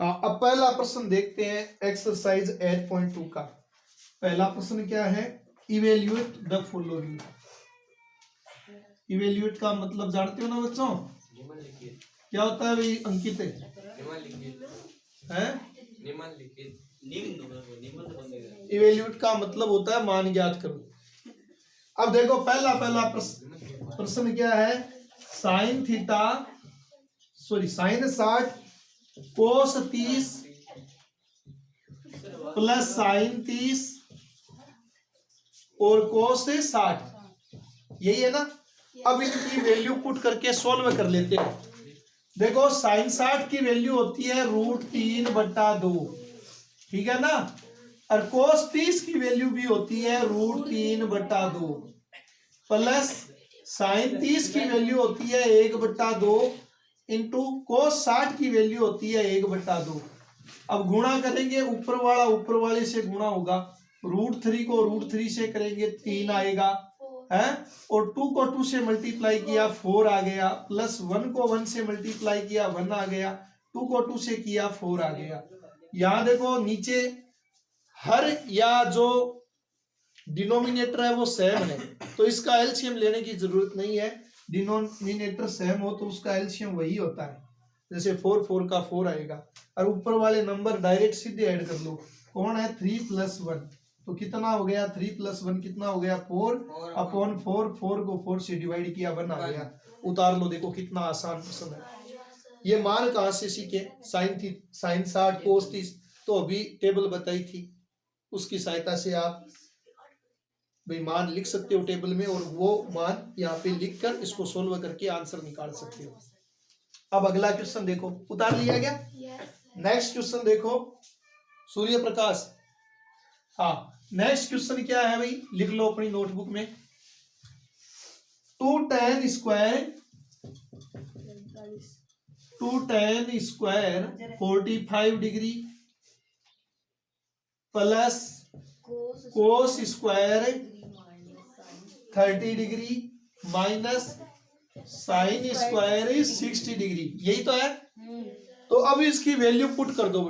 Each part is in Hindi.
हाँ, अब पहला प्रश्न देखते हैं एक्सरसाइज 8.2 का। पहला प्रश्न क्या है, इवेल्युएट द फॉलोइंग। इवेल्युएट का मतलब जानते हो ना बच्चों, क्या होता है भाई अंकित? इवेल्युएट का मतलब होता है मान ज्ञात करो। अब देखो पहला प्रश्न क्या है, साइन 60 कोस 30 प्लस साइन 30 और कोस 60, यही है ना। अब इनकी वैल्यू पुट करके सोल्व कर लेते हैं। देखो साइन 60 की वैल्यू होती है √3/2, ठीक है ना। और कोस 30 की वैल्यू भी होती है √3/2 प्लस साइन 30 की वैल्यू होती है 1/2 इंटू कोस 60 की वैल्यू होती है 1/2। अब गुणा करेंगे, ऊपर वाला ऊपर वाले से गुणा होगा, √3 को √3 से करेंगे 3 आएगा है, और 2 को 2 से मल्टीप्लाई किया 4 आ गया, प्लस 1 को 1 से मल्टीप्लाई किया 1 आ गया, 2 को 2 से किया 4 आ गया। यहां देखो नीचे हर या जो डिनोमिनेटर है वो सेम है, तो इसका एलसीएम लेने की जरूरत नहीं है। डिनोमिनेटर सेम हो तो उसका एलसीएम वही होता है, जैसे 4 4 का 4 आएगा, और ऊपर वाले नंबर डायरेक्ट सीधे ऐड कर लो। कौन है 3 + 1, तो कितना हो गया 3 + 1 कितना हो गया 4/4, 4 को 4 से डिवाइड किया 1 आ गया। उतार लो, देखो कितना आसान प्रश्न है। ये मान कहां से सीखे, साइन 60 कोस 30, तो अभी टेबल बताई थी, उसकी सहायता से आप भाई मान लिख सकते हो टेबल में, और वो मान यहाँ पे लिखकर इसको सोल्व करके आंसर निकाल सकते हो। अब अगला क्वेश्चन देखो, उतार लिया गया। नेक्स्ट क्वेश्चन देखो, सूर्य प्रकाश। हाँ, नेक्स्ट क्वेश्चन क्या है भाई, लिख लो अपनी नोटबुक में। 2 tan square 45 degree plus cos square 30 degree minus sine square 60 degree, यही तो है। तो अब इसकी वैल्यू पुट कर दो।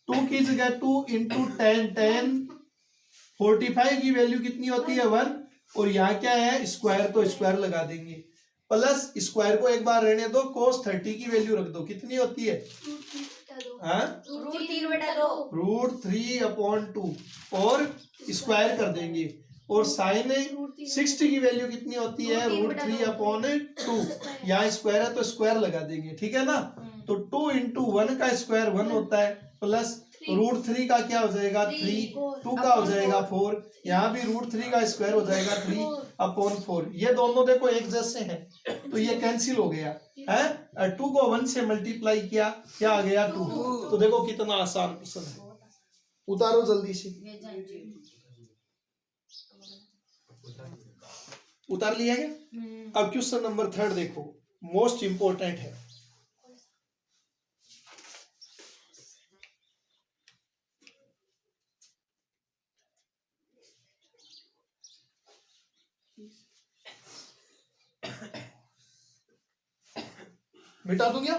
2 की जगह 2 इंटू 10 45 की वैल्यू कितनी होती है 1, और यहाँ क्या है स्क्वायर, तो स्क्वायर लगा देंगे, प्लस स्क्वायर को एक बार रहने दो, कोस 30 की वैल्यू रख दो, कितनी होती है √3/2, और स्क्वायर कर देंगे, और साइन 60 की वैल्यू कितनी होती है √3/2, यहाँ स्क्वायर है तो स्क्वायर लगा देंगे, ठीक है ना। तो 2 इंटू 1 का स्क्वायर 1 होता है, प्लस √3 का क्या हो जाएगा 3, 2 का हो जाएगा 4, यहाँ भी √3 का स्क्वायर हो जाएगा 3/4। ये दोनों देखो एक जैसे हैं, तो ये कैंसिल हो गया है, 2 को 1 से मल्टीप्लाई किया, क्या आ गया 2। तो देखो कितना आसान क्वेश्चन है, उतारो जल्दी से। उतार लिया गया। अब क्वेश्चन नंबर 3 देखो, मोस्ट इंपोर्टेंट है। मिटा दूं क्या?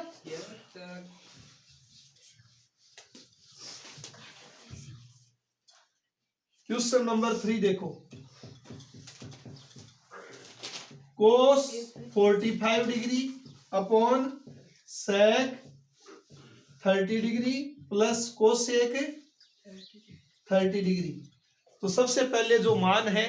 क्वेश्चन नंबर 3 देखो, cos 45 degree upon sec 30 degree plus cosec 30 degree. तो सबसे पहले जो मान है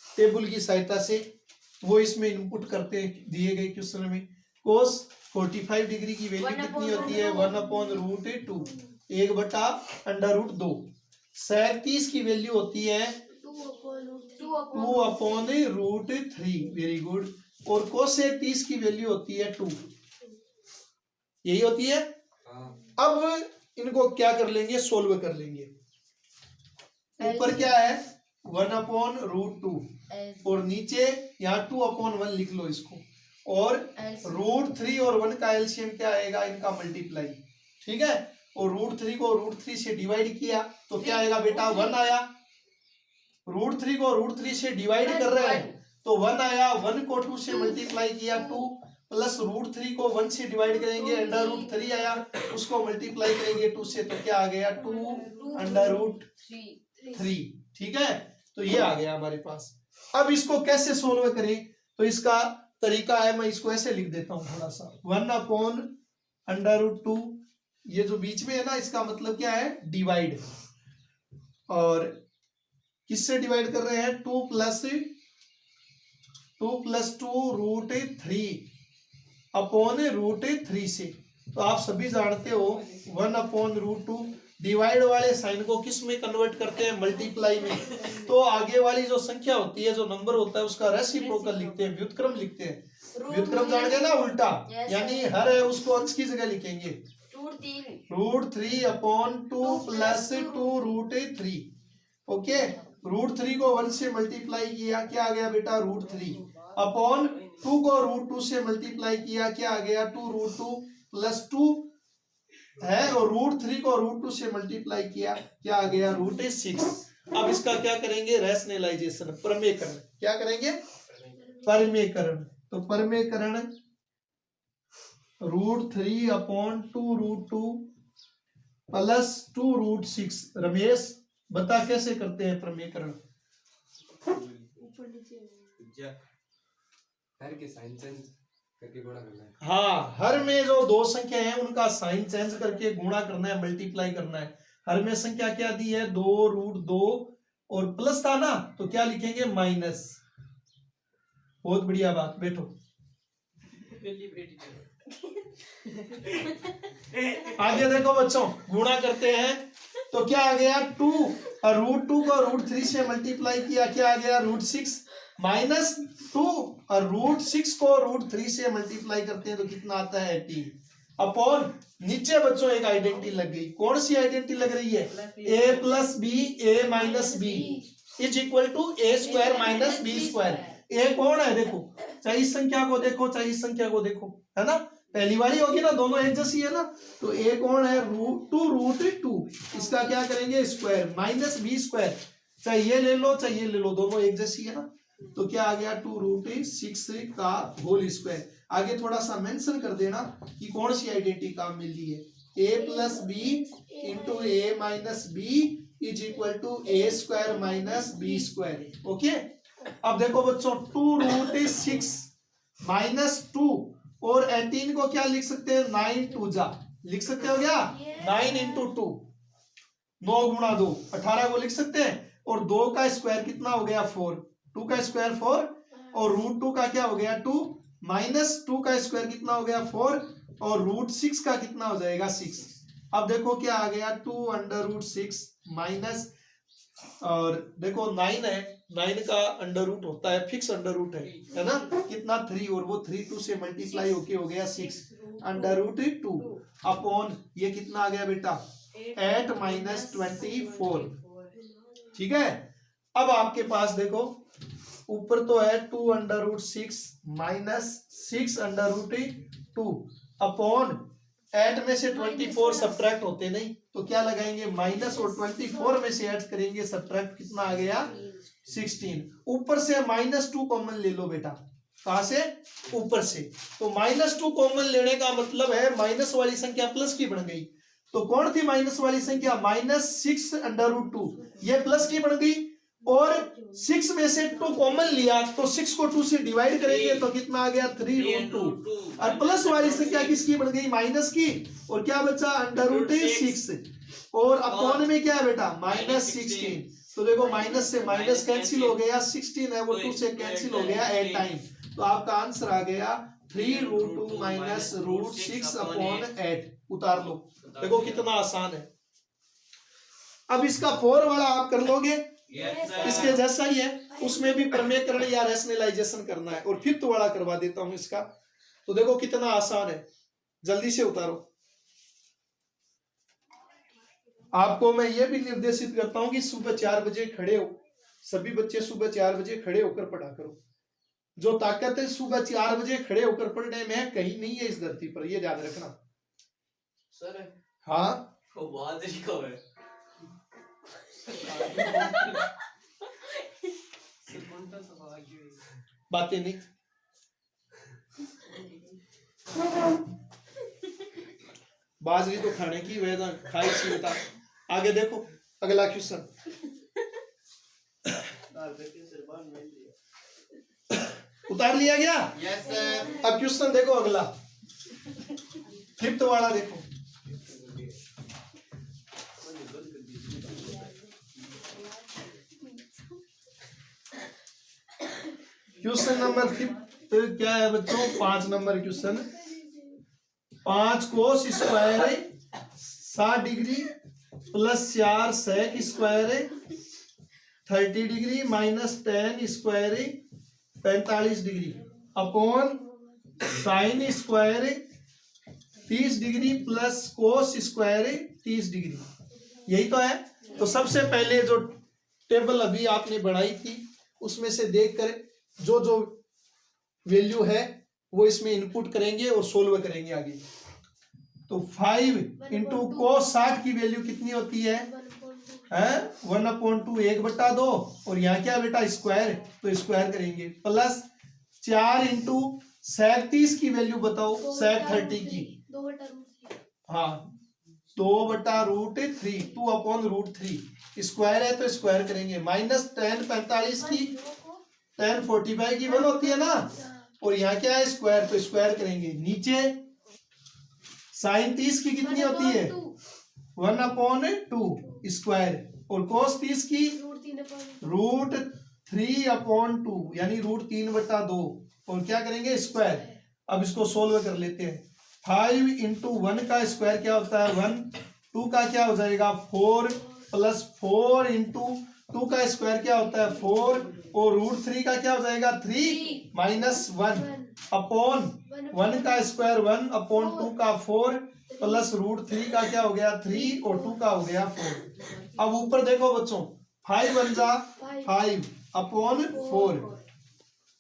टेबल की सहायता से वो इसमें इनपुट करते हैं, दिए गए क्वेश्चन में। कोस 45 डिग्री की वैल्यू कितनी होती है 1/√2, 1/√2। सेक 30 की वैल्यू होती है 2/√3, वेरी गुड। और कोसेक 30 की वैल्यू होती है 2, यही होती है। अब इनको क्या कर लेंगे, सोल्व कर लेंगे। ऊपर क्या है 1/√2, और नीचे यहाँ 2/1 लिख लो इसको, और √3 और 1 का एलसीएम क्या आएगा, इनका मल्टीप्लाई, ठीक है। और √3 को √3 से डिवाइड किया तो क्या आएगा बेटा 1 आया। √3 को √3 से डिवाइड कर रहे हैं तो 1 आया, 1 को 2 से मल्टीप्लाई किया 2, प्लस रूट 3 को 1 से डिवाइड करेंगे, अंडर रूट 3 आया, उसको मल्टीप्लाई करेंगे 2 से, तो क्या आ गया 2 अंडर रूट 3। ठीक है, तो ये आ गया हमारे पास। अब इसको कैसे सोल्व करें, तो इसका तरीका है, मैं इसको ऐसे लिख देता हूं थोड़ा सा, 1/अंडर रूट 2, ये जो बीच में है ना, इसका मतलब क्या है, डिवाइड, और किससे डिवाइड कर रहे हैं, 2 + 2√3 अपॉन √3 से। तो आप सभी जानते हो 1/√2 डिवाइड वाले साइन को किस में कन्वर्ट करते हैं, मल्टीप्लाई में। तो आगे वाली जो संख्या होती है, जो नंबर होता है, उसका रेसिप्रोकल लिखते हैं, व्युत्क्रम लिखते हैं। व्युत्क्रम जान गए ना, उल्टा, यानी हर है उसको अंश की जगह लिखेंगे, √3 अपॉन 2 + 2√3। ओके, √3 को 1 से मल्टीप्लाई किया, क्या आ गया बेटा, √3 अपॉन 2 को √2 से मल्टीप्लाई किया, क्या आ गया, 2√2 + 2 है, और √3 को √2 से मल्टीप्लाई किया, क्या आ गया, √6। अब इसका क्या करेंगे, रैशनलाइजेशन, परमेयकरण। क्या करेंगे, परमेयकरण। तो परमेयकरण √3 अपॉन 2√2 + 2√6। रमेश बता कैसे करते हैं परमेयकरण। हर के साइन चेंज करके गुणा करना है। हाँ, हर में जो दो संख्या है उनका साइन चेंज करके गुणा करना है, मल्टीप्लाई करना है। हर में संख्या क्या दी है, 2√2, और प्लस था ना, तो क्या लिखेंगे, माइनस। बहुत बढ़िया बात, बैठो। आगे देखो बच्चों, गुणा करते हैं, तो क्या आ गया, 2 और √2 को √3 से मल्टीप्लाई किया, क्या आ गया, √6 माइनस 2 और √6 को √3 से मल्टीप्लाई करते हैं तो कितना आता है, 18 अपॉन, नीचे बच्चों एक आइडेंटिटी लग गई। कौन सी आइडेंटिटी लग रही है, a + b a - b = a² - b²। a कौन है, देखो, चाहे इस संख्या को देखो, चाहे इस संख्या को देखो, है ना, पहली वाली होगी ना, दोनों एक जैसी है ना। तो a कौन है, √2, इसका क्या करेंगे, स्क्वायर माइनस b², चाहे ये ले लो चाहे ये ले लो, दोनों एक जैसी है ना। तो क्या आ गया, 2√6 का होल स्क्वायर। आगे थोड़ा सा मेंशन कर देना कि कौन सी आइडेंटिटी काम मिल रही है, a + b * a - b = a² - b²। अब देखो बच्चों, 2√6 - 2 और 18 को क्या लिख सकते हैं, 9 2 जा, लिख सकते हो क्या, 9 × 2 9 × 2 18 को लिख सकते हैं, और 2 का स्क्वायर कितना हो गया, 4, 2 का स्क्वायर 4, और √2 का क्या हो गया, 2 माइनस 2 का स्क्वायर कितना हो गया, 4, और √6 का कितना हो जाएगा, 6। अब देखो क्या आ गया, 2 अंडर√6 माइनस, और देखो 9 है, 9 का अंडर रूट होता है, फिक्स अंडर रूट है ना, कितना 3, और वो 3 2 से मल्टीप्लाई होके हो गया 6 अंडर√2 अपॉन, ये कितना आ गया बेटा, 8 - 24। ठीक है, अब आपके पास देखो, ऊपर तो है 2 अंडर√6 माइनस 6 अंडर√2 अपॉन 8 में से 24 सब्ट्रैक्ट होते नहीं, तो क्या लगाएंगे, माइनस, और 24 में से ऐड करेंगे, सब्ट्रैक्ट कितना आ गया, 16। ऊपर से -2 कॉमन ले लो बेटा, कहां से, ऊपर से। तो -2 कॉमन लेने का मतलब है माइनस वाली संख्या प्लस की बन गई। तो कौन थी माइनस वाली संख्या, -6 अंडर√2, ये प्लस की बन गई, और 6 में से 2 कॉमन लिया, तो 6 को 2 से डिवाइड करेंगे तो कितना आ गया, 3√2, और प्लस वाली संख्या किसकी बन गई, माइनस की, और क्या बचा, अंडर√6, और अपॉन में क्या है बेटा, -16। तो देखो, माइनस से माइनस कैंसिल हो गया, 16 है वो 2 से कैंसिल हो गया 8 टाइम, तो आपका आंसर आ गया 3√2 माइनस √6 अपॉन 8। उतार लो, देखो कितना आसान है। अब इसका 4 वाला आप कर लोगे, इसके जैसा ही है, उसमें भी प्रमेयकरण या रैशनलाइजेशन करना है, और 5th वाला करवा देता हूं इसका। तो देखो कितना आसान है, जल्दी से उतारो। आपको मैं ये भी निर्देशित करता हूं कि सुबह 4 बजे खड़े हो, सभी बच्चे सुबह 4 बजे खड़े होकर पढ़ा करो। जो ताकत है सुबह 4 बजे खड़े होकर पढ़ने में कहीं नहीं है इस धरती पर, ये याद रखना। सर, हाँ, बातें नहीं, बाजरी तो खाने की वजह खाई सी बता। आगे देखो अगला क्वेश्चन। उतार लिया गया। Yes sir. अब क्वेश्चन देखो अगला, फिफ्थ वाला देखो। क्वेश्चन नंबर फिफ्थ क्या है बच्चों? 5 number question. 5 cos square 60 degree plus 4 sec square 30 degree minus 10 square 45 degree upon sine square 30 degree plus cos square 30 degree. यही तो है। तो सबसे पहले जो टेबल अभी आपने बनाई थी उसमें से देख कर जो जो वैल्यू है वो इसमें इनपुट करेंगे और सोल्व करेंगे आगे। तो 5 इंटू कोस 60 की वैल्यू कितनी होती है? 1/2 1/2 और यहाँ क्या बेटा स्क्वायर, तो स्क्वायर करेंगे प्लस 4 इंटू सेक 30 की वैल्यू बताओ, सेक 30 की। हाँ 2/√3 2/√3 स्क्वायर है तो स्क्वायर करेंगे माइनस 10 45 की 10 45 की 1 होती है ना, और यहाँ क्या है स्क्वायर तो स्क्वायर करेंगे। नीचे साइन 30 की कितनी होती है? 1/2 स्क्वायर और कोस 30 की √3/2 यानी √3/2 और क्या करेंगे स्क्वायर। अब इसको सोल्व कर लेते हैं। 5 इंटू 1 का स्क्वायर क्या होता है 1, 2 का क्या हो जाएगा 4 प्लस 4 इंटू 2 का स्क्वायर क्या होता है 4 और √3 का क्या हो जाएगा 3 माइनस 1 अपॉन 1 का स्क्वायर 1 अपॉन 2 का 4 प्लस √3 का क्या हो गया 3 और 2 का हो गया 4। अब ऊपर देखो बच्चों 5 1 जा 5 अपॉन 4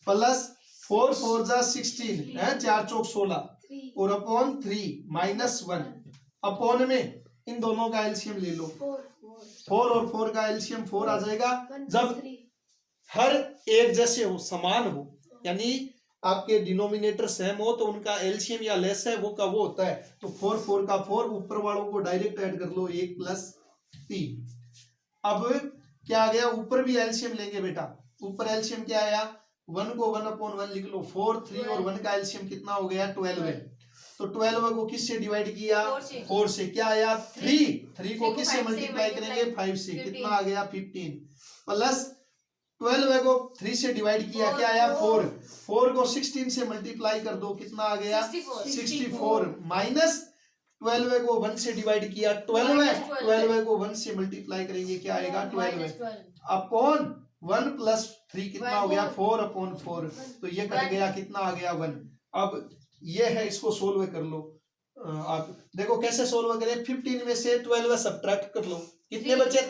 प्लस 4 4 जा 16 है 4 चौक 16 और अपॉन 3 माइनस 1 अपॉन में इन दोनों का एलसीएम ले लो 4 और 4 का एलसीएम 4 आ जाएगा। जब हर एक जैसे हो समान हो यानी आपके डिनोमिनेटर सेम हो तो उनका एलसीएम या लेस है वो का वो होता है। तो 4 4 का 4 ऊपर वालों को डायरेक्ट ऐड कर लो 1 प्लस 3। अब क्या आ गया ऊपर भी एलसीएम लेंगे बेटा। ऊपर एलसीएम क्या आया 1 को 1/1 लिख लो 4 3 और 1 का एलसीएम कितना हो गया 12 है। तो 12 को किससे डिवाइड किया 4 से क्या आया 3 को किससे मल्टीप्लाई करेंगे 5 से कितना आ गया 15 प्लस 12 को 3 से डिवाइड किया क्या आया 4 को 16 से मल्टीप्लाई कर दो कितना आ गया 64 माइनस 12 को 1 से डिवाइड किया 12 को 1 से मल्टीप्लाई करेंगे क्या आएगा 12 अपॉन 1 प्लस 3 कितना हो गया 4/4 तो ये कट गया कितना आ गया 1। अब ये है इसको सोल्व कर लो। आप देखो कैसे सोल्व करें 15 में से 12 सब्ट्रैक्ट कर लो कितने बचे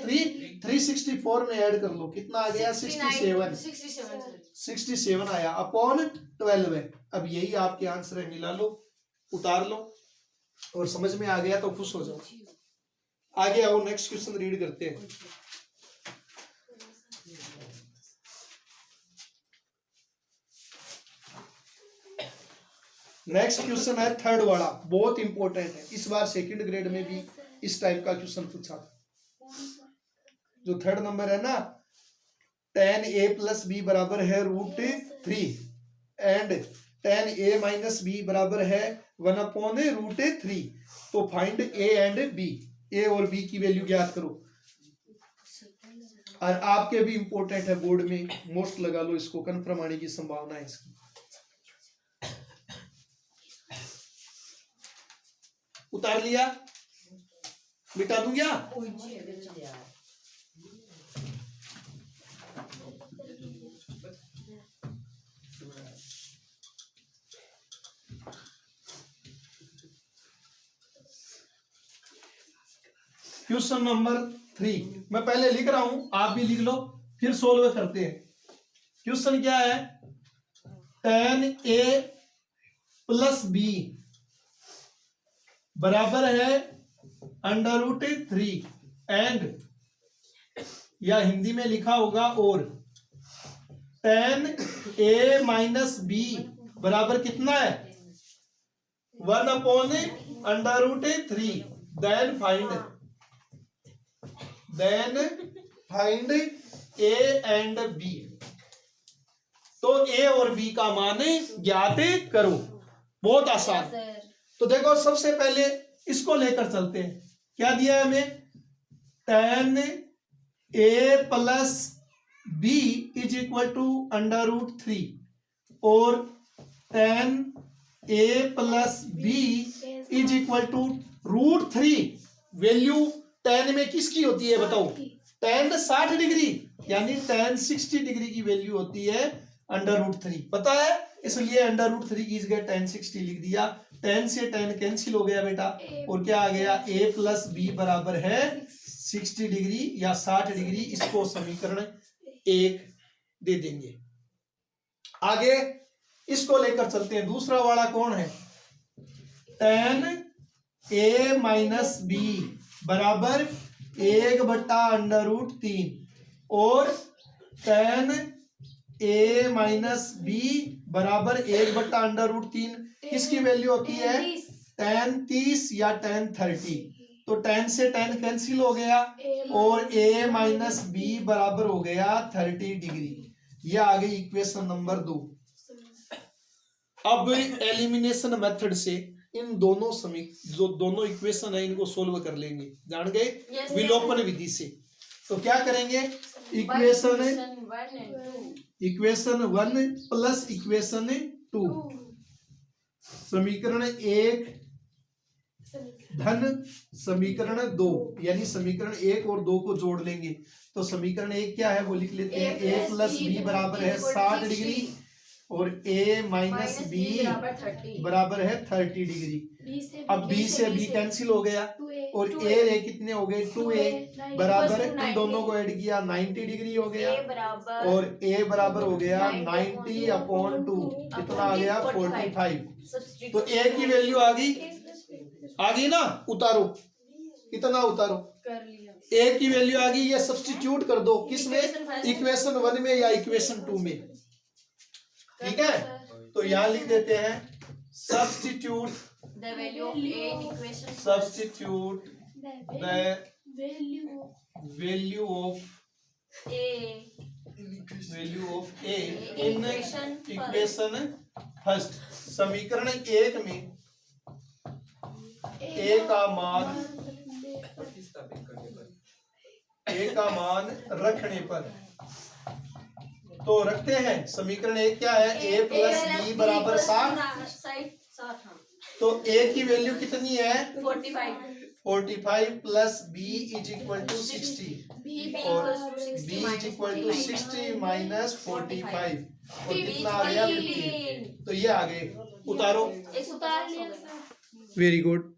364 में ऐड कर लो कितना आ गया 67 आया अपॉन 12। अब यही आपके आंसर है मिला लो उतार लो और समझ में आ गया तो खुश हो जाओ। आगे आओ नेक्स्ट क्वेश्चन रीड करते हैं। नेक्स्ट क्वेश्चन है थर्ड वाला बहुत इंपॉर्टेंट है। इस बार सेकंड ग्रेड में भी इस टाइप का क्वेश्चन पूछा था। जो थर्ड नंबर है ना tan a प्लस बी बराबर है √3 and tan a minus b बराबर है 1/√3। तो find a and b, a और b की वैल्यू ज्ञात करो। और आपके भी इंपॉर्टेंट है बोर्ड में मोस्ट लगा लो इसको कंफर्म आने की संभावना है इसकी। उतार लिया मिटा दूं क्या क्वेश्चन नंबर 3 मैं पहले लिख रहा हूं आप भी लिख लो फिर सोल्व करते हैं। क्वेश्चन क्या है tan a प्लस बी बराबर है √3 एंड या हिंदी में लिखा होगा और tan a माइनस बी बराबर कितना है 1/√3 then find a and b. तो ए और बी का मान ज्ञात करो। बहुत आसान। तो देखो सबसे पहले इसको लेकर चलते हैं। क्या दिया है हमें? tan a plus b is equal to √3 और tan a plus b is equal to √3। Value tan में किसकी होती है बताओ? tan 60 डिग्री यानी tan 60 डिग्री की वैल्यू होती है √3। पता है, इसलिए √3 की जगह tan 60 लिख दिया। tan से tan कैंसिल हो गया बेटा और क्या आ गया? a प्लस बी बराबर है 60 डिग्री या 60 डिग्री। इसको समीकरण 1 दे देंगे। आगे इसको लेकर चलते हैं। दूसरा वाला कौन है? tan a माइनस बी बराबर 1/√3 और tan a माइनस बी बराबर 1/√3 किसकी वैल्यू होती है? tan 30 या tan 30। तो tan से tan कैंसिल हो गया और a माइनस बी बराबर हो गया 30 डिग्री। यह आ गई इक्वेशन नंबर 2। अब एलिमिनेशन मेथड से इन दोनों जो दोनों इक्वेशन है इनको सोल्व कर लेंगे। जान गए? विलोपन विधि से। तो क्या करेंगे? इक्वेशन 1 प्लस इक्वेशन 2 समीकरण 1 धन समीकरण 2 यानी समीकरण 1 और 2 को जोड़ लेंगे। तो समीकरण 1 क्या है वो लिख लेते हैं। a प्लस बी बराबर है 60 डिग्री और a माइनस बी बराबर है 30 डिग्री। अब b से b कैंसिल हो गया और a कितने हो गए? 2a बराबर इन दोनों को ऐड किया 90 डिग्री हो गया और a बराबर हो गया 90/2 कितना आ गया? 45। तो a की वैल्यू आ गई ना? उतारो, इतना उतारो। a की वैल्यू आ गई। ये सब्स्टिट्यूट कर दो किसमें? इक्वेशन 1 में या इक्वेशन 2 में। ठीक है, तो यहां लिख देते हैं substitute the value of a in equation first. समीकरण 1 में a का मान रखने पर तो रखते हैं। समीकरण 1 क्या है? a प्लस बी बराबर 60। तो a की वैल्यू कितनी है? 45 plus b is equal to 60 और b is equal to 60 minus 45 और कितना आ गया? 15। तो ये आ गए। उतारो। Very good.